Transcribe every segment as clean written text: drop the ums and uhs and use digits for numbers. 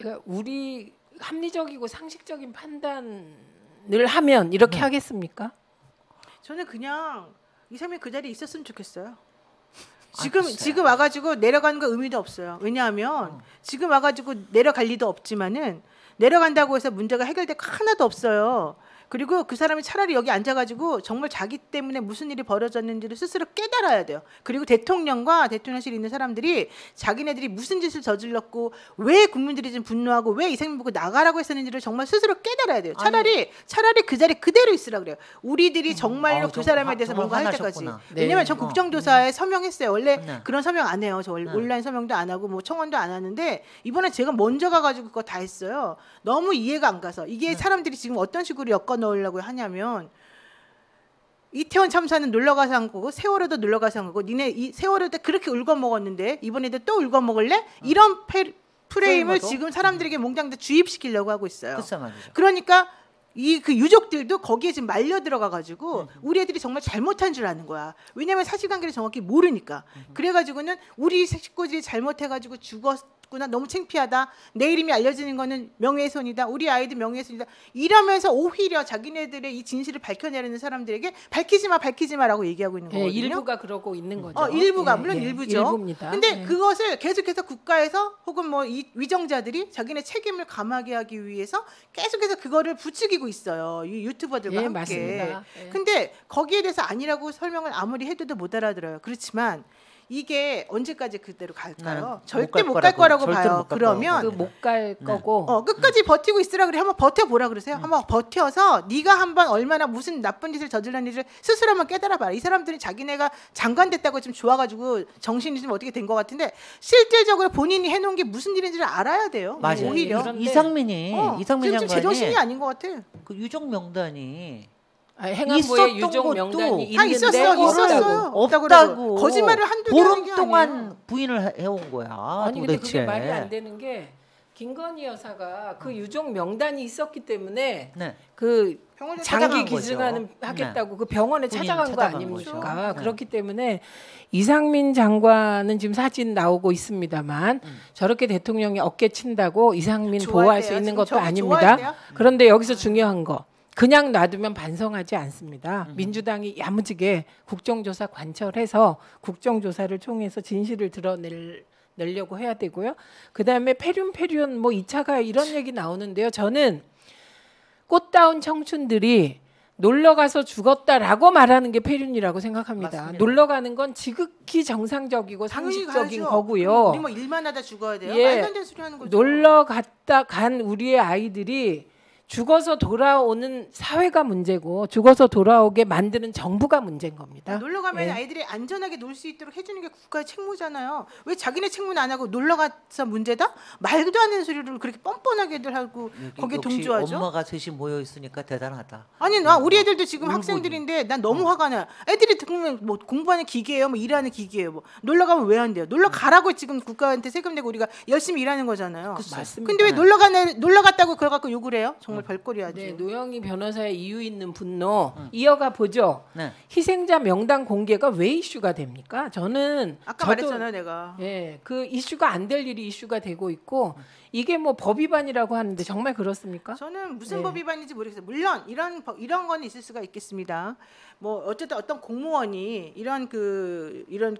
그러니까 우리 합리적이고 상식적인 판단을 하면 이렇게 하겠습니까? 저는 그냥 이상민 그 자리에 있었으면 좋겠어요. 지금 와가지고 내려가는 거 의미도 없어요. 왜냐하면 지금 와가지고 내려갈 리도 없지만은 내려간다고 해서 문제가 해결될 거 하나도 없어요. 그리고 그 사람이 차라리 여기 앉아가지고 정말 자기 때문에 무슨 일이 벌어졌는지를 스스로 깨달아야 돼요. 그리고 대통령과 대통령실에 있는 사람들이 자기네들이 무슨 짓을 저질렀고 왜 국민들이 좀 분노하고 왜 이상민 보고 나가라고 했었는지를 정말 스스로 깨달아야 돼요. 차라리 그 자리에 그대로 있으라 그래요. 우리들이 정말로 그 사람에 대해서 뭔가 할 때까지. 왜냐면 전 국정조사에 서명했어요. 원래 그런 서명 안 해요. 저 온라인 서명도 안 하고 뭐 청원도 안 하는데 이번에 제가 먼저 가가지고 그거 다 했어요. 너무 이해가 안 가서 이게 사람들이 지금 어떤 식으로 엮어 넣으려고 하냐면 이태원 참사는 놀러 가서 한 거고 세월호도 놀러 가서 한 거고 니네 이 세월호 때 그렇게 울고 먹었는데 이번에도 또 울고 먹을래? 이런 프레임을 지금 사람들에게 몽땅 주입시키려고 하고 있어요. 그러니까 그 유족들도 거기에 지금 말려 들어가 가지고 우리 애들이 정말 잘못한 줄 아는 거야. 왜냐하면 사실관계를 정확히 모르니까. 그래가지고는 우리 식구들이 잘못해 가지고 죽었구나, 너무 창피하다, 내 이름이 알려지는 거는 명예훼손이다, 우리 아이들 명예훼손이다 이러면서 오히려 자기네들의 이 진실을 밝혀내려는 사람들에게 밝히지 마라고 얘기하고 있는 거거든요. 일부가 그러고 있는 거죠. 일부가 물론 일부죠. 일부입니다. 근데 그것을 계속해서 국가에서 혹은 뭐 이 위정자들이 자기네 책임을 감하게 하기 위해서 계속해서 그거를 부추기고 있어요. 이 유튜버들과 함께. 맞습니다. 근데 거기에 대해서 아니라고 설명을 아무리 해도 못 알아들어요. 그렇지만 이게 언제까지 그대로 갈까요? 절대 못 갈 거라고 봐요. 그러면 못 갈 거고 끝까지 버티고 있으라 그래. 한번 버텨보라 그러세요. 한번 버텨서 네가 한번 얼마나 무슨 나쁜 짓을 저질렀는지를 스스로 한번 깨달아 봐라. 이 사람들이 자기네가 장관 됐다고 지금 좋아가지고 정신이 좀 어떻게 된 것 같은데 실질적으로 본인이 해놓은 게 무슨 일인지를 알아야 돼요. 맞아요. 오히려 이상민 장관이 제정신이 아닌 것 같아. 그 유족 명단이 행안부에 유족 명단이 있는데 없다고 거짓말을 한두 보름 동안 부인을 해온 거야. 아니 도대체. 근데 그게 말이 안 되는 게 김건희 여사가 그 유족 명단이 있었기 때문에 그 장기 기증하는 하겠다고 그 병원에 찾아간 거 아닙니까? 그렇기 때문에 이상민 장관은 지금 사진 나오고 있습니다만 저렇게 대통령이 어깨 친다고 이상민 보호할 수 있는 것도 아닙니다. 그런데 여기서 중요한 거, 그냥 놔두면 반성하지 않습니다. 민주당이 야무지게 국정조사 관철해서 국정조사를 통해서 진실을 드러내려고 해야 되고요. 그다음에 패륜 뭐 2차가 이런 얘기 나오는데요. 저는 꽃다운 청춘들이 놀러가서 죽었다라고 말하는 게 패륜이라고 생각합니다. 맞습니다. 놀러가는 건 지극히 정상적이고 상식적인 거고요. 우리 뭐 일만 하다 죽어야 돼요? 예, 말도 안 되는 소리 하는 거죠. 놀러 간 우리의 아이들이 죽어서 돌아오는 사회가 문제고 죽어서 돌아오게 만드는 정부가 문제인 겁니다. 놀러 가면 아이들이 안전하게 놀 수 있도록 해주는 게 국가의 책무잖아요. 왜 자기네 책무는 안 하고 놀러 가서 문제다? 말도 안 되는 소리를 그렇게 뻔뻔하게들 하고 거기에 동조하죠. 엄마가 셋이 모여 있으니까 대단하다. 아니 나 우리 애들도 지금 학생들인데 난 너무 화가 나요. 애들이 듣면 뭐 공부하는 기계예요, 뭐 일하는 기계예요. 뭐 놀러 가면 왜 안 돼요? 놀러 가라고 지금 국가한테 세금 내고 우리가 열심히 일하는 거잖아요. 맞습니다. 근데 왜 놀러 갔다고 그래 갖고 욕을 해요? 정말 별꼴이야지. 네, 노영희 변호사의 이유 있는 분노 이어가 보죠. 희생자 명단 공개가 왜 이슈가 됩니까? 저는 아까 말했잖아요, 내가. 그 이슈가 안 될 일이 이슈가 되고 있고 이게 뭐 법 위반이라고 하는데 정말 그렇습니까? 저는 무슨 법 위반인지 모르겠어요. 물론 이런 건 있을 수가 있겠습니다. 뭐 어쨌든 어떤 공무원이 이런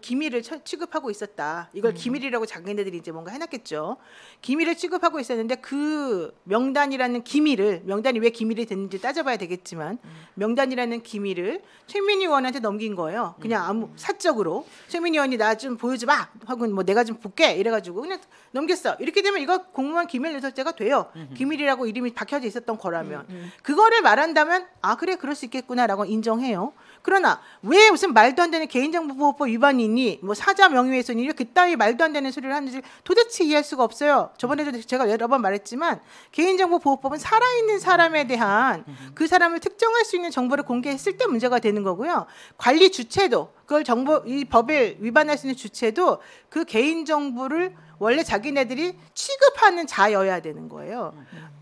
기밀을 취급하고 있었다. 이걸 기밀이라고 자기네들이 이제 뭔가 해놨겠죠. 기밀을 취급하고 있었는데 그 명단이 왜 기밀이 됐는지 따져봐야 되겠지만 명단이라는 기밀을 최민희 의원한테 넘긴 거예요. 그냥 아무 사적으로 최민희 의원이 나 좀 보여줘봐 하고 뭐 내가 좀 볼게 이래가지고 그냥 넘겼어. 이렇게 되면 이거 공무원 기밀 누설죄가 돼요. 기밀이라고 이름이 박혀져 있었던 거라면 그거를 말한다면 그래 그럴 수 있겠구나라고 인정해요. 그러나 왜 무슨 말도 안 되는 개인정보보호법 위반이니 뭐 사자 명예훼손이니 그따위 말도 안 되는 소리를 하는지 도대체 이해할 수가 없어요. 저번에도 제가 여러 번 말했지만 개인정보보호법은 살아있는 사람에 대한 그 사람을 특정할 수 있는 정보를 공개했을 때 문제가 되는 거고요. 관리 주체도 그걸 이 법을 위반할 수 있는 주체도 그 개인 정보를 원래 자기네들이 취급하는 자여야 되는 거예요.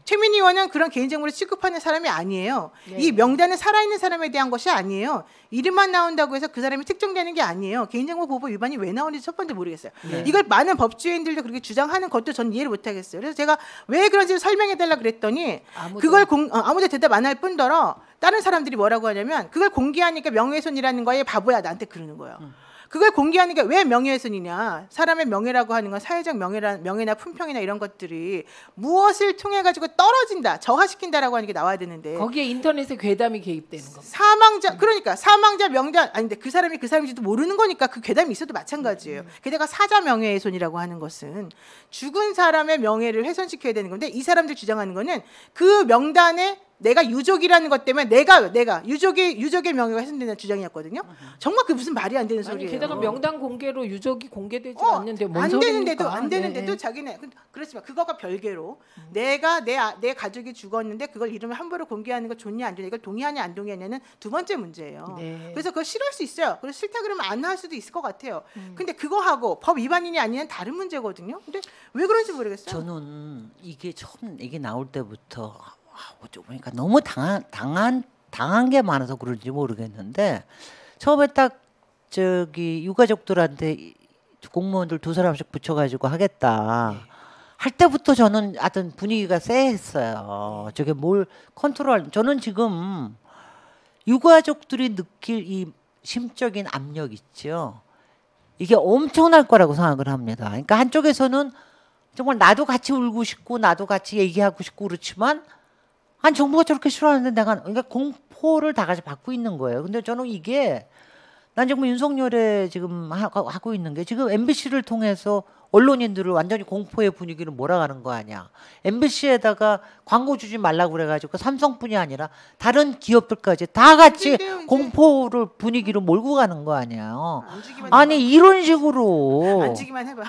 최민희 의원은 그런 개인정보를 취급하는 사람이 아니에요. 네. 이 명단은 살아있는 사람에 대한 것이 아니에요. 이름만 나온다고 해서 그 사람이 특정되는 게 아니에요. 개인정보 보호 위반이 왜 나오는지 첫 번째 모르겠어요. 네. 이걸 많은 법조인들도 그렇게 주장하는 것도 저는 이해를 못하겠어요. 그래서 제가 왜 그런지 설명해달라 그랬더니 그걸 아무도 대답 안 할 뿐더러 다른 사람들이 뭐라고 하냐면 그걸 공개하니까 명예훼손이라는 거에 바보야 나한테 그러는 거예요. 그걸 공개하니까 왜 명예훼손이냐. 사람의 명예라고 하는 건 사회적 명예나 품평이나 이런 것들이 무엇을 통해 가지고 떨어진다, 저하시킨다라고 하는 게 나와야 되는데 거기에 인터넷에 괴담이 개입되는 겁니다. 사망자 그러니까 사망자 명단 아닌데 그 사람이 그 사람인지도 모르는 거니까 그 괴담이 있어도 마찬가지예요. 게다가 사자 명예훼손이라고 하는 것은 죽은 사람의 명예를 훼손시켜야 되는 건데 이 사람들 주장하는 거는 그 명단에 내가 유족이라는 것 때문에 내가 유족의 명예가 훼손되는 주장이었거든요. 정말 그게 무슨 말이 안 되는 소리예요. 게다가 명단 공개로 유족이 공개되지 않는데 뭔 소리입니까? 안 되는데도 자기네 그렇지만 그거가 별개로 내가 내 가족이 죽었는데 그걸 이름을 함부로 공개하는 거 좋냐 안 좋냐 이걸 동의하냐 안 동의하냐는 두 번째 문제예요. 네. 그래서 그걸 싫어할 수 있어요. 그래서 싫다 그러면 안 할 수도 있을 것 같아요. 근데 그거하고 법 위반이냐 아니냐는 다른 문제거든요. 근데 왜 그런지 모르겠어요. 저는 이게 처음 이게 나올 때부터 보니까 너무 당한 게 많아서 그런지 모르겠는데 처음에 딱 저기 유가족들한테 공무원들 2사람씩 붙여가지고 하겠다 할 때부터 저는 하여튼 분위기가 쎄했어요. 저게 뭘 컨트롤 저는 지금 유가족들이 느낄 이 심적인 압력 있죠. 이게 엄청날 거라고 생각을 합니다. 그러니까 한쪽에서는 정말 나도 같이 울고 싶고 나도 같이 얘기하고 싶고 그렇지만 아니 정부가 저렇게 싫어하는데 내가 그러니까 공포를 다 같이 받고 있는 거예요. 근데 저는 이게 난 정말 윤석열에 지금 하고 있는 게 지금 MBC를 통해서 언론인들을 완전히 공포의 분위기를 몰아가는 거 아니야. MBC에다가 광고 주지 말라고 그래가지고 삼성뿐이 아니라 다른 기업들까지 다 같이 공포를 분위기로 몰고 가는 거 아니에요. 아니 이런 식으로 앉기만 해봐.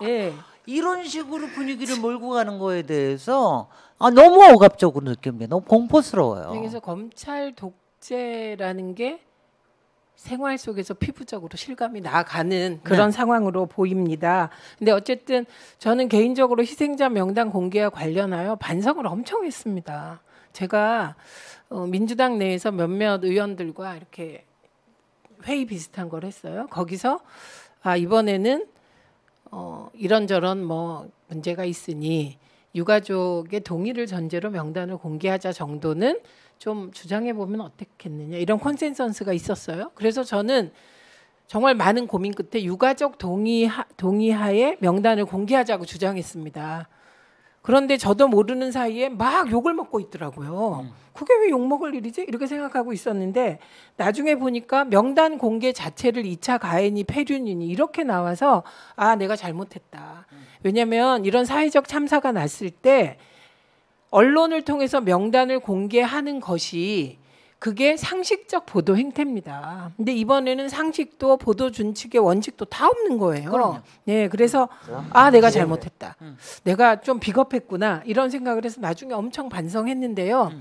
예. 이런 식으로 분위기를 몰고 가는 거에 대해서 너무 억압적으로 느낍니다. 너무 공포스러워요. 그래서 검찰 독재라는 게 생활 속에서 피부적으로 실감이 나가는 그런 상황으로 보입니다. 근데 어쨌든 저는 개인적으로 희생자 명단 공개와 관련하여 반성을 엄청 했습니다. 제가 민주당 내에서 몇몇 의원들과 이렇게 회의 비슷한 걸 했어요. 거기서 이번에는 이런저런 뭐 문제가 있으니 유가족의 동의를 전제로 명단을 공개하자 정도는 좀 주장해 보면 어떻겠느냐 이런 컨센서스가 있었어요. 그래서 저는 정말 많은 고민 끝에 유가족 동의하에 명단을 공개하자고 주장했습니다. 그런데 저도 모르는 사이에 막 욕을 먹고 있더라고요. 그게 왜 욕먹을 일이지? 이렇게 생각하고 있었는데 나중에 보니까 명단 공개 자체를 2차 가해니 폐륜이니 이렇게 나와서 내가 잘못했다. 왜냐하면 이런 사회적 참사가 났을 때 언론을 통해서 명단을 공개하는 것이 그게 상식적 보도 행태입니다. 근데 이번에는 상식도 보도 준칙의 원칙도 다 없는 거예요. 그럼요. 네, 그래서 내가 잘못했다. 내가 좀 비겁했구나 이런 생각을 해서 나중에 엄청 반성했는데요.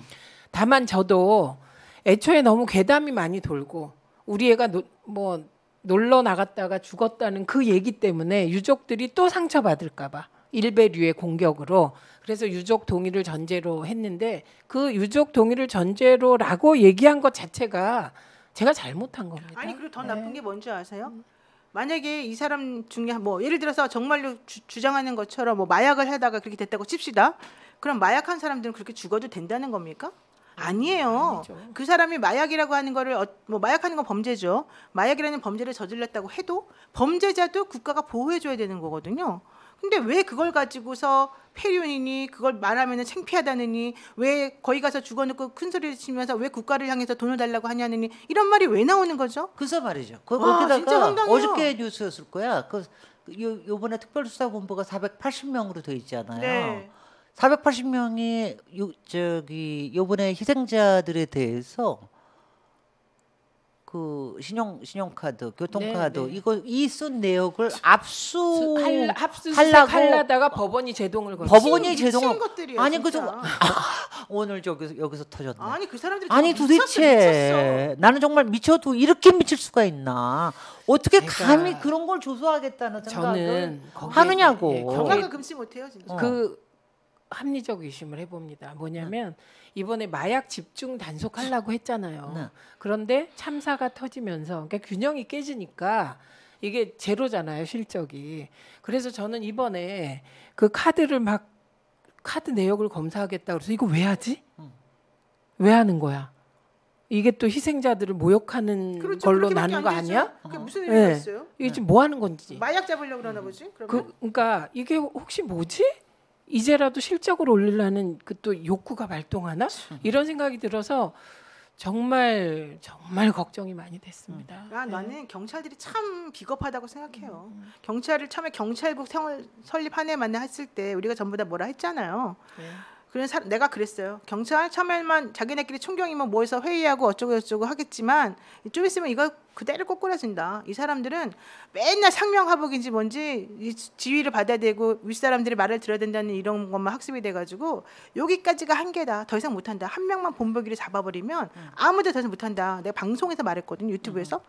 다만 저도 애초에 너무 괴담이 많이 돌고 우리 애가 놀러 나갔다가 죽었다는 그 얘기 때문에 유족들이 또 상처받을까 봐 일배류의 공격으로 그래서 유족 동의를 전제로 했는데 그 유족 동의를 전제로라고 얘기한 것 자체가 제가 잘못한 겁니다. 아니 그리고 더 나쁜 게 뭔지 아세요? 만약에 이 사람 중에 예를 들어서 정말로 주장하는 것처럼 마약을 하다가 그렇게 됐다고 칩시다. 그럼 마약한 사람들은 그렇게 죽어도 된다는 겁니까? 아니에요. 아니죠. 그 사람이 마약이라고 하는 거를 마약하는 건 범죄죠. 마약이라는 범죄를 저질렀다고 해도 범죄자도 국가가 보호해줘야 되는 거거든요. 근데 왜 그걸 가지고서 폐륜이니 그걸 말하면 창피하다느니 왜 거기 가서 죽어놓고 큰 소리를 치면서 왜 국가를 향해서 돈을 달라고 하냐느니 이런 말이 왜 나오는 거죠? 그래서 말이죠. 거기다가 어저께 뉴스였을 거야. 요번에 특별수사본부가 480명으로 돼 있잖아요. 네. 480명이 요번에 희생자들에 대해서 그 신용카드, 교통카드 이거 이 쓴 내역을 압수하려고 하려다가 법원이 제동을 걸었어요. 법원이 제동을 아니 그래서 오늘 여기서 터졌네. 아니 그 사람들이 아니 도대체 나는 정말 미쳐도 이렇게 미칠 수가 있나? 어떻게 감히 그런 걸 조소하겠다는 생각을 하느냐고. 경악을 금치 못해요 진짜. 그 합리적 의심을 해봅니다. 뭐냐면 이번에 마약 집중 단속하려고 했잖아요. 그런데 참사가 터지면서 그러니까 균형이 깨지니까 이게 제로잖아요, 실적이. 그래서 저는 이번에 그 카드 내역을 검사하겠다 그래서 이거 왜 하지? 왜 하는 거야? 이게 또 희생자들을 모욕하는 그렇죠, 걸로 나는 거 아니야? 그게 무슨 의미가 있어요? 이게 지금 뭐 하는 건지. 마약 잡으려고 그러나 보지? 그러면? 그러니까 이게 혹시 뭐지? 이제라도 실적을 올리려는 그 또 욕구가 발동하나? 이런 생각이 들어서 정말 걱정이 많이 됐습니다. 나는 경찰들이 참 비겁하다고 생각해요. 경찰을 처음에 경찰국 설립 한 해만 했을 때 우리가 전부 다 뭐라 했잖아요. 그래서 내가 그랬어요. 경찰 처음에만 자기네끼리 총경이면 모여서 회의하고 어쩌고 저쩌고 하겠지만 좀 있으면 이거 그대로 꼬꾸라진다. 이 사람들은 맨날 상명하복인지 뭔지 이 지휘를 받아야 되고 윗사람들의 말을 들어야 된다는 이런 것만 학습이 돼가지고 여기까지가 한계다. 더 이상 못한다. 한 명만 본보기를 잡아버리면 아무도 더 이상 못한다. 내가 방송에서 말했거든요. 유튜브에서.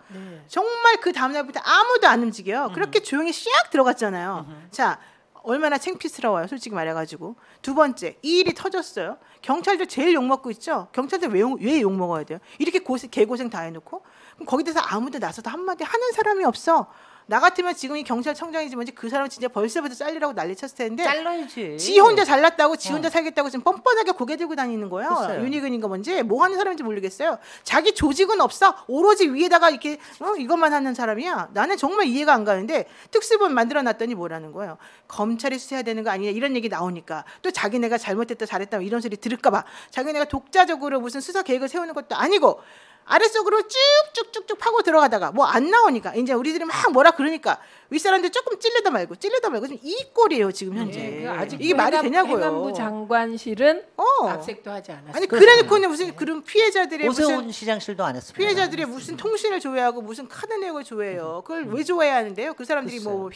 정말 그 다음날부터 아무도 안 움직여요. 그렇게 조용히 샥 들어갔잖아요. 자, 얼마나 창피스러워요. 솔직히 말해가지고. 두 번째, 이 일이 터졌어요. 경찰들 제일 욕먹고 있죠. 경찰들 왜 욕먹어야 돼요? 이렇게 개고생 다 해놓고 그럼 거기 대해서 아무도 나서도 한마디 하는 사람이 없어. 나 같으면 지금 이 경찰청장이지 뭔지 그 사람 진짜 벌써부터 잘리라고 난리 쳤을 텐데 잘라야지. 지 혼자 잘났다고 지 혼자 살겠다고 지금 뻔뻔하게 고개 들고 다니는 거예요. 윤희근인가 뭔지 뭐 하는 사람인지 모르겠어요. 자기 조직은 없어. 오로지 위에다가 이렇게 이것만 하는 사람이야. 나는 정말 이해가 안 가는데 특수본 만들어놨더니 뭐라는 거예요. 검찰이 수사해야 되는 거 아니냐 이런 얘기 나오니까 또 자기네가 잘못했다 잘했다 이런 소리 들을까 봐 자기네가 독자적으로 무슨 수사 계획을 세우는 것도 아니고 아래쪽으로 쭉쭉쭉쭉 파고 들어가다가 뭐 안 나오니까 이제 우리들이 막 뭐라 그러니까 윗사람들 조금 찔려다 말고 지금 이 꼴이에요 지금 현재. 아직 이게 말이 되냐고요. 행안부 장관실은 압색도 하지 않았어요. 아니 그래놓고는 무슨 그런 피해자들의 오세훈 시장실도 안 했습니다. 피해자들의 무슨 통신을 조회하고 무슨 카드 내역을 조회해요. 그걸 왜 조회해야 하는데요? 그 사람들이 뭐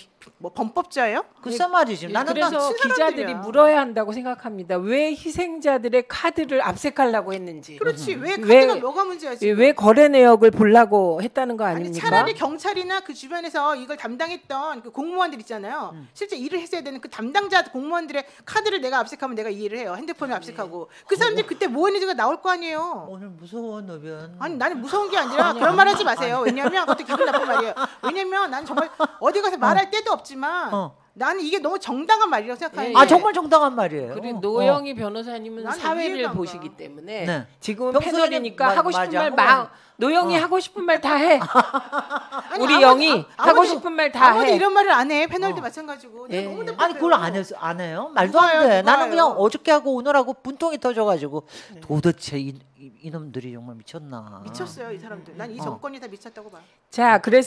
범법자예요? 글쎄 말이지. 나는 그래서 기자들이 물어야 한다고 생각합니다. 왜 희생자들의 카드를 압색하려고 했는지. 그렇지. 왜 카드가 뭐가 문제야 지금? 왜 거래 내역을 보려고 했다는 거 아닙니까? 차라리 경찰이나 그 주변에서 이걸 담당했던 그 공무원들 있잖아요. 실제 일을 했어야 되는 그 담당자 공무원들의 카드를 내가 압색하면 내가 이해를 해요. 핸드폰을 압색하고 그 사람들이 그때 뭐 했는지가 나올 거 아니에요. 오늘 무서워 너변. 아니 나는 무서운 게 아니라 그런 말 하지 마세요. 왜냐하면 그것도 기분 나쁜 말이에요. 왜냐면 나는 정말 어디 가서 말할 때도 없지만 나는 이게 너무 정당한 말이라고 생각하는데. 아 정말 정당한 말이에요. 그리고 노영희 변호사님은 사회를 보시기 때문에 지금은 평소에는 패널이니까 하고 싶은 말 막 노영이 하고 싶은 말 다 해. 우리 영희 하고 싶은 말 다 해. 아무도 이런 말을 안 해. 패널도 마찬가지고. 아니 그걸 안 해요? 말도 안 돼. 나는 그냥 어저께 하고 오늘 하고 분통이 터져가지고 도대체 이놈들이 정말 미쳤나. 미쳤어요 이 사람들. 난 이 정권이 다 미쳤다고 봐. 자 그래서.